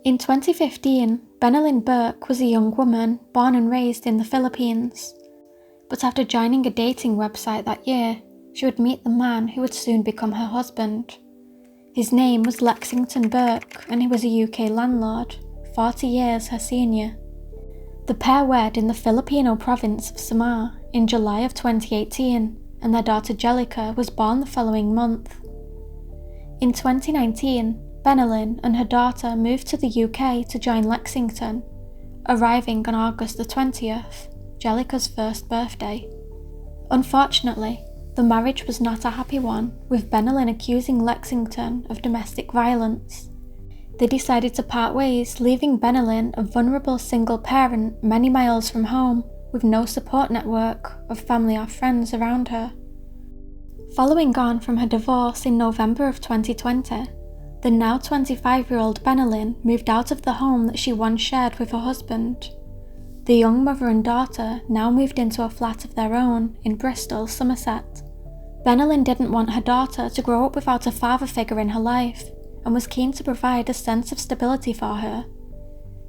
In 2015, Bennylyn Burke was a young woman born and raised in the Philippines. But after joining a dating website that year, she would meet the man who would soon become her husband. His name was Lexington Burke, and he was a UK landlord, 40 years her senior. The pair wed in the Filipino province of Samar in July of 2018, and their daughter Jellica was born the following month. In 2019, Bennylyn and her daughter moved to the UK to join Lexington, arriving on August the 20th, Jellica's first birthday. Unfortunately, the marriage was not a happy one, with Bennylyn accusing Lexington of domestic violence. They decided to part ways, leaving Bennylyn a vulnerable single parent many miles from home, with no support network of family or friends around her. Following on from her divorce in November of 2020, the now 25-year-old Bennylyn moved out of the home that she once shared with her husband. The young mother and daughter now moved into a flat of their own in Bristol, Somerset. Bennylyn didn't want her daughter to grow up without a father figure in her life, and was keen to provide a sense of stability for her.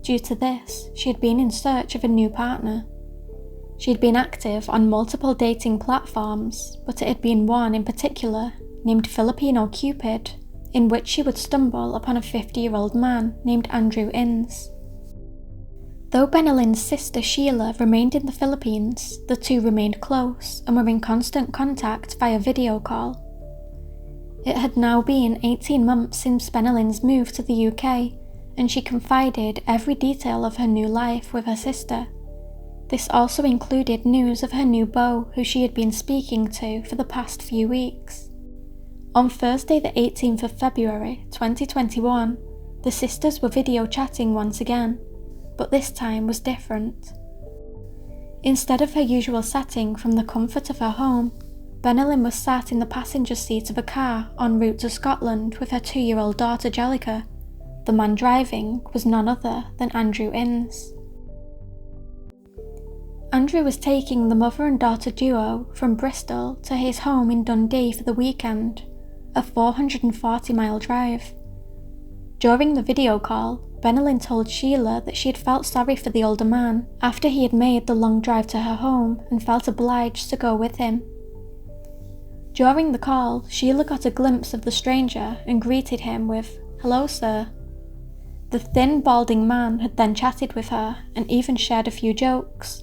Due to this, she had been in search of a new partner. She had been active on multiple dating platforms, but it had been one in particular, named Filipino Cupid, in which she would stumble upon a 50-year-old man named Andrew Innes. Though Bennylyn's sister Sheila remained in the Philippines, the two remained close and were in constant contact via video call. It had now been 18 months since Bennylyn's move to the UK, and she confided every detail of her new life with her sister. This also included news of her new beau, who she had been speaking to for the past few weeks. On Thursday the 18th of February 2021, the sisters were video chatting once again, but this time was different. Instead of her usual setting from the comfort of her home, Bennylyn was sat in the passenger seat of a car en route to Scotland with her 2-year-old daughter Jellica. The man driving was none other than Andrew Innes. Andrew was taking the mother and daughter duo from Bristol to his home in Dundee for the weekend, a 440-mile drive. During the video call, Bennylyn told Sheila that she had felt sorry for the older man after he had made the long drive to her home and felt obliged to go with him. During the call, Sheila got a glimpse of the stranger and greeted him with, "Hello, sir." The thin, balding man had then chatted with her and even shared a few jokes.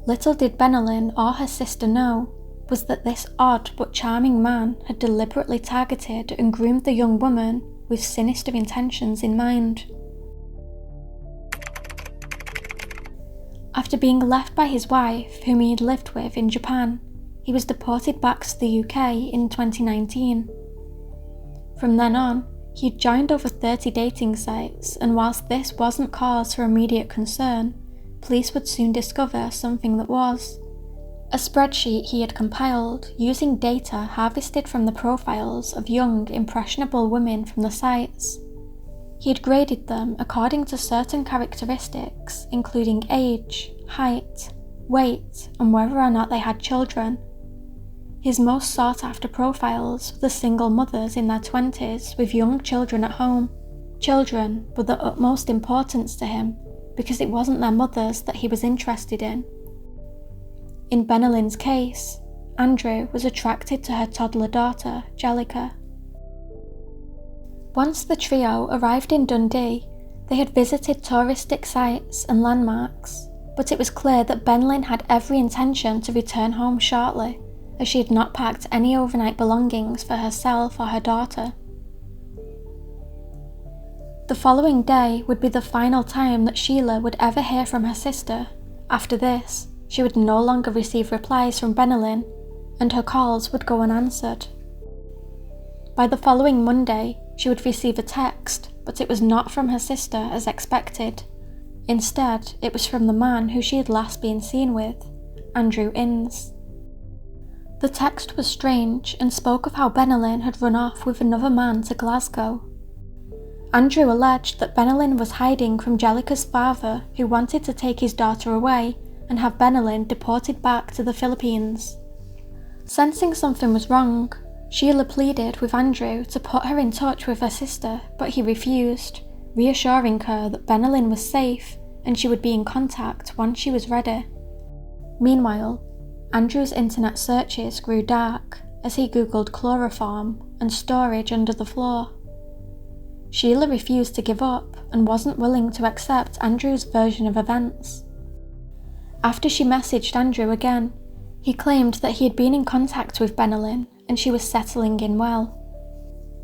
Little did Bennylyn or her sister know was that this odd but charming man had deliberately targeted and groomed the young woman with sinister intentions in mind. After being left by his wife, whom he had lived with in Japan, he was deported back to the UK in 2019. From then on, he had joined over 30 dating sites, and whilst this wasn't cause for immediate concern, police would soon discover something that was. A spreadsheet he had compiled using data harvested from the profiles of young, impressionable women from the sites. He had graded them according to certain characteristics, including age, height, weight, and whether or not they had children. His most sought-after profiles were the single mothers in their 20s with young children at home. Children were the utmost importance to him because it wasn't their mothers that he was interested in. In Bennylyn's case, Andrew was attracted to her toddler daughter, Jellica. Once the trio arrived in Dundee, they had visited touristic sites and landmarks, but it was clear that Bennylyn had every intention to return home shortly, as she had not packed any overnight belongings for herself or her daughter. The following day would be the final time that Sheila would ever hear from her sister. After this, she would no longer receive replies from Bennylyn, and her calls would go unanswered. By the following Monday, she would receive a text, but it was not from her sister as expected. Instead, it was from the man who she had last been seen with, Andrew Innes. The text was strange and spoke of how Bennylyn had run off with another man to Glasgow. Andrew alleged that Bennylyn was hiding from Jellica's father, who wanted to take his daughter away and have Bennylyn deported back to the Philippines. Sensing something was wrong, Sheila pleaded with Andrew to put her in touch with her sister, but he refused, reassuring her that Bennylyn was safe and she would be in contact once she was ready. Meanwhile, Andrew's internet searches grew dark as he googled chloroform and storage under the floor. Sheila refused to give up and wasn't willing to accept Andrew's version of events. After she messaged Andrew again, he claimed that he had been in contact with Bennylyn and she was settling in well.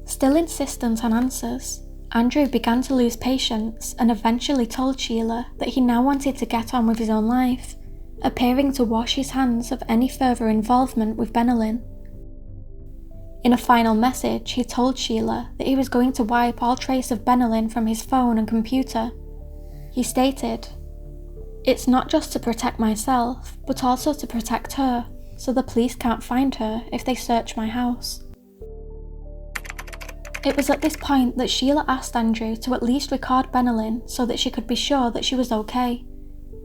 Still insistent on answers, Andrew began to lose patience and eventually told Sheila that he now wanted to get on with his own life, appearing to wash his hands of any further involvement with Bennylyn. In a final message, he told Sheila that he was going to wipe all trace of Bennylyn from his phone and computer. He stated, "It's not just to protect myself, but also to protect her, so the police can't find her if they search my house." It was at this point that Sheila asked Andrew to at least record Bennylyn so that she could be sure that she was okay,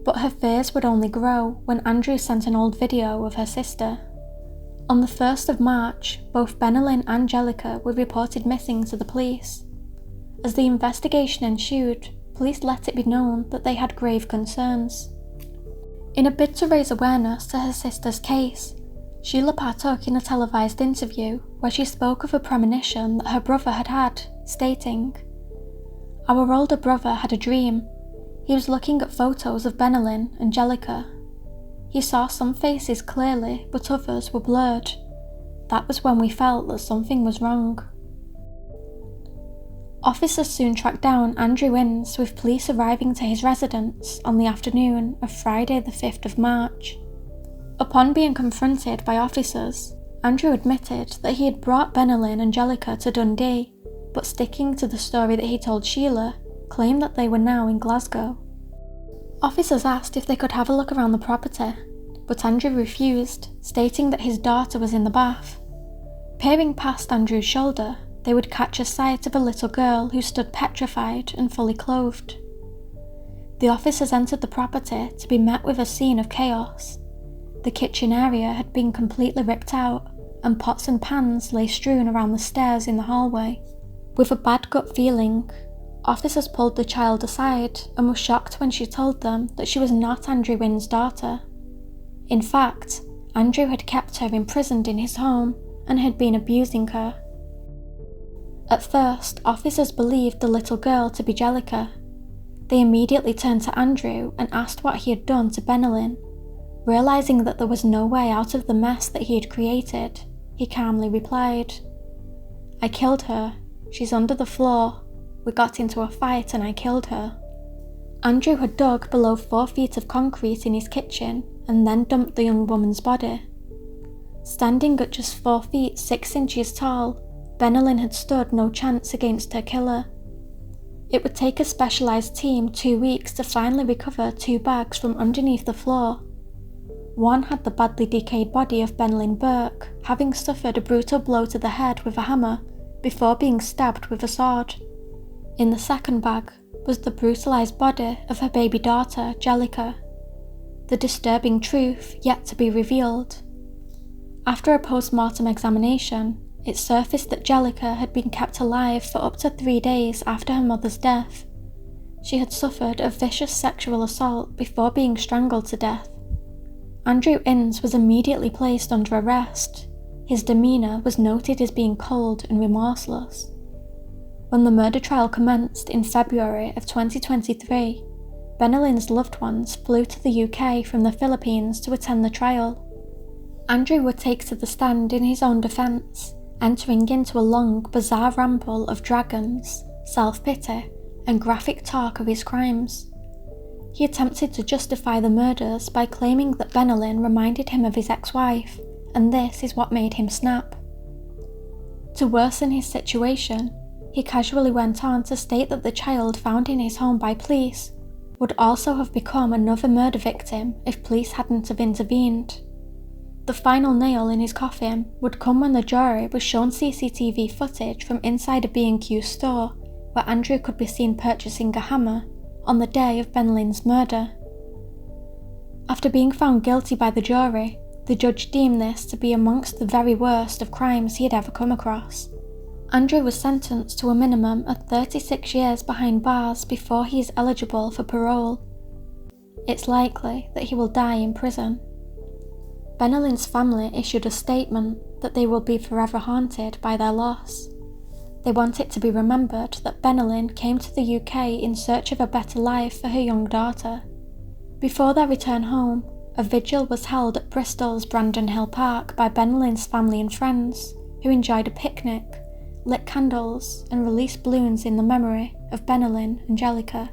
but her fears would only grow when Andrew sent an old video of her sister. On the 1st of March, both Bennylyn and Jellica were reported missing to the police. As the investigation ensued, police let it be known that they had grave concerns. In a bid to raise awareness to her sister's case, Sheila partook in a televised interview where she spoke of a premonition that her brother had had, stating, "Our older brother had a dream. He was looking at photos of Bennylyn and Jellica. He saw some faces clearly, but others were blurred. That was when we felt that something was wrong." Officers soon tracked down Andrew Innes, with police arriving to his residence on the afternoon of Friday the 5th of March. Upon being confronted by officers, Andrew admitted that he had brought Bennylyn and Jellica to Dundee, but sticking to the story that he told Sheila, claimed that they were now in Glasgow. Officers asked if they could have a look around the property, but Andrew refused, stating that his daughter was in the bath. Peering past Andrew's shoulder, they would catch a sight of a little girl who stood petrified and fully clothed. The officers entered the property to be met with a scene of chaos. The kitchen area had been completely ripped out, and pots and pans lay strewn around the stairs in the hallway. With a bad gut feeling, officers pulled the child aside and were shocked when she told them that she was not Andrew Innes' daughter. In fact, Andrew had kept her imprisoned in his home and had been abusing her. At first, officers believed the little girl to be Jellica. They immediately turned to Andrew and asked what he had done to Bennylyn. Realising that there was no way out of the mess that he had created, he calmly replied, "I killed her. She's under the floor. We got into a fight and I killed her." Andrew had dug below 4 feet of concrete in his kitchen and then dumped the young woman's body. Standing at just 4 feet 6 inches tall, Bennylyn had stood no chance against her killer. It would take a specialised team 2 weeks to finally recover 2 bags from underneath the floor. One had the badly decayed body of Bennylyn Burke, having suffered a brutal blow to the head with a hammer before being stabbed with a sword. In the second bag was the brutalised body of her baby daughter, Jellica. The disturbing truth yet to be revealed. After a post-mortem examination, it surfaced that Jellica had been kept alive for up to 3 days after her mother's death. She had suffered a vicious sexual assault before being strangled to death. Andrew Innes was immediately placed under arrest. His demeanour was noted as being cold and remorseless. When the murder trial commenced in February of 2023, Bennylyn's loved ones flew to the UK from the Philippines to attend the trial. Andrew would take to the stand in his own defence, entering into a long, bizarre ramble of dragons, self-pity, and graphic talk of his crimes. He attempted to justify the murders by claiming that Bennylyn reminded him of his ex-wife, and this is what made him snap. To worsen his situation, he casually went on to state that the child found in his home by police would also have become another murder victim if police hadn't have intervened. The final nail in his coffin would come when the jury was shown CCTV footage from inside a B&Q store where Andrew could be seen purchasing a hammer on the day of Bennylyn's murder. After being found guilty by the jury, the judge deemed this to be amongst the very worst of crimes he had ever come across. Andrew was sentenced to a minimum of 36 years behind bars before he is eligible for parole. It's likely that he will die in prison. Bennylyn's family issued a statement that they will be forever haunted by their loss. They want it to be remembered that Bennylyn came to the UK in search of a better life for her young daughter. Before their return home, a vigil was held at Bristol's Brandon Hill Park by Bennylyn's family and friends, who enjoyed a picnic, lit candles and released balloons in the memory of Bennylyn Angelica.